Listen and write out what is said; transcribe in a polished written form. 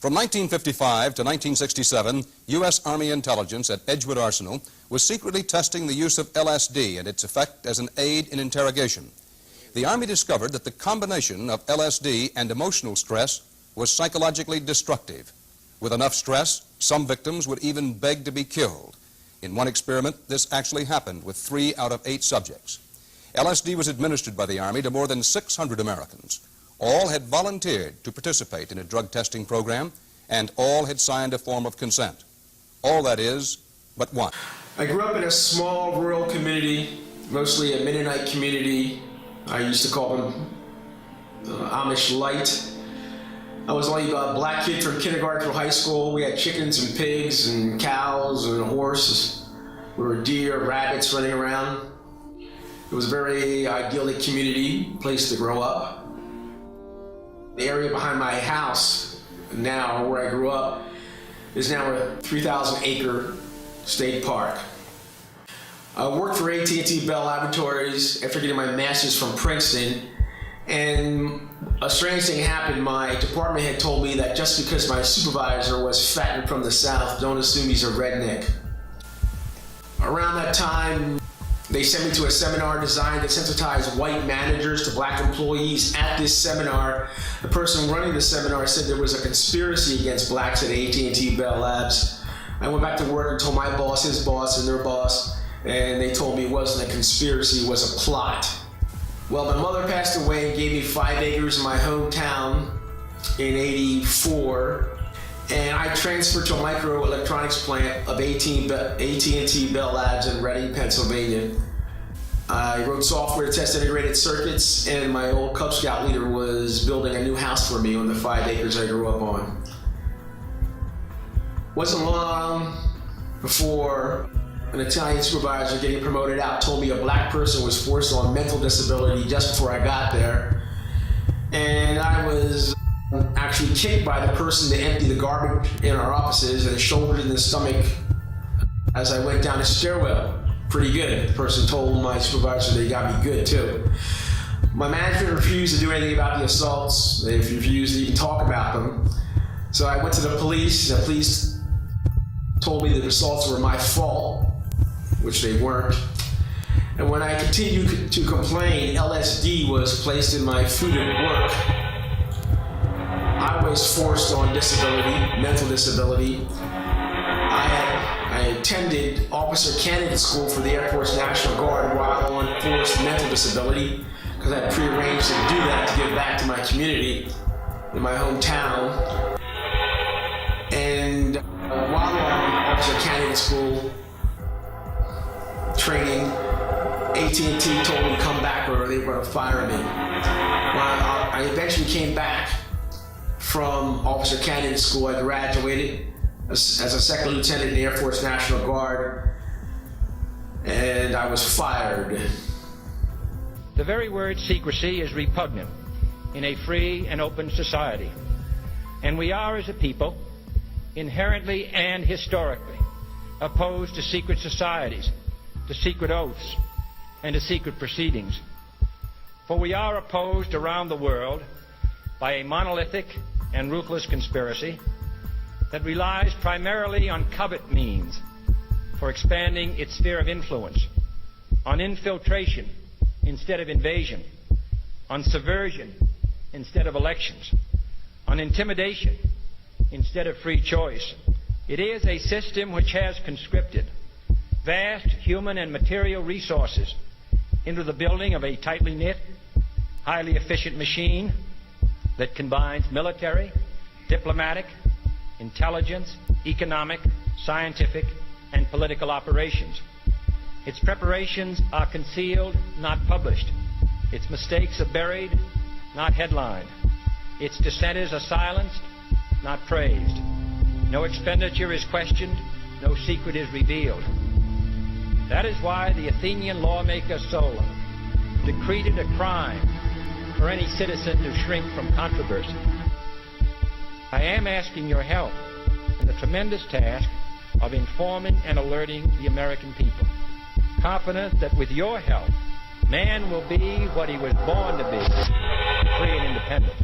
From 1955 to 1967, U.S. Army intelligence at Edgewood Arsenal was secretly testing the use of LSD and its effect as an aid in interrogation. The Army discovered that the combination of LSD and emotional stress was psychologically destructive. With enough stress, some victims would even beg to be killed. In one experiment, this actually happened with 3 out of 8 subjects. LSD was administered by the Army to more than 600 Americans. All had volunteered to participate in a drug testing program, and all had signed a form of consent. All, that is, but one. I grew up in a small rural community, mostly a Mennonite community. I used to call them Amish Light. I was only a black kid from kindergarten through high school. We had chickens and pigs and cows and horses. There were deer, rabbits running around. It was a very idyllic community, place to grow up. The area behind my house now, where I grew up, is now a 3,000-acre state park. I worked for AT&T Bell Laboratories after getting my master's from Princeton, and a strange thing happened. My department had told me that just because my supervisor was fat and from the South, don't assume he's a redneck. Around that time, they sent me to a seminar designed to sensitize white managers to black employees. At this seminar, the person running the seminar said there was a conspiracy against blacks at AT&T Bell Labs. I went back to work and told my boss, his boss, and their boss, and they told me it wasn't a conspiracy, it was a plot. Well, my mother passed away and gave me 5 acres in my hometown in '84. And I transferred to a microelectronics plant of AT&T Bell Labs in Reading, Pennsylvania. I wrote software to test integrated circuits, and my old Cub Scout leader was building a new house for me on the 5 acres I grew up on. Wasn't long before an Italian supervisor getting promoted out told me a black person was forced on mental disability just before I got there. And I was actually kicked by the person to empty the garbage in our offices and shouldered in the stomach as I went down the stairwell. Pretty good. The person told my supervisor they got me good too. My management refused to do anything about the assaults. They refused to even talk about them. So I went to the police. The police told me the assaults were my fault, which they weren't. And when I continued to complain, LSD was placed in my food at work. I was forced on disability, mental disability. I attended officer candidate school for the Air Force National Guard while on forced mental disability, because I had prearranged to do that to give back to my community in my hometown. And while on officer candidate school training, AT&T told me to come back or they were going to fire me. Well, I eventually came back from officer candidate school. I graduated as a second lieutenant in the Air Force National Guard, and I was fired. The very word secrecy is repugnant in a free and open society, and we are, as a people, inherently and historically opposed to secret societies, to secret oaths, and to secret proceedings. For we are opposed around the world by a monolithic and ruthless conspiracy that relies primarily on covert means for expanding its sphere of influence, on infiltration instead of invasion, on subversion instead of elections, on intimidation instead of free choice. It is a system which has conscripted vast human and material resources into the building of a tightly knit, highly efficient machine that combines military, diplomatic, intelligence, economic, scientific, and political operations. Its preparations are concealed, not published. Its mistakes are buried, not headlined. Its dissenters are silenced, not praised. No expenditure is questioned, no secret is revealed. That is why the Athenian lawmaker Solon decreed it a crime for any citizen to shrink from controversy. I am asking your help in the tremendous task of informing and alerting the American people, confident that with your help, man will be what he was born to be, free and independent.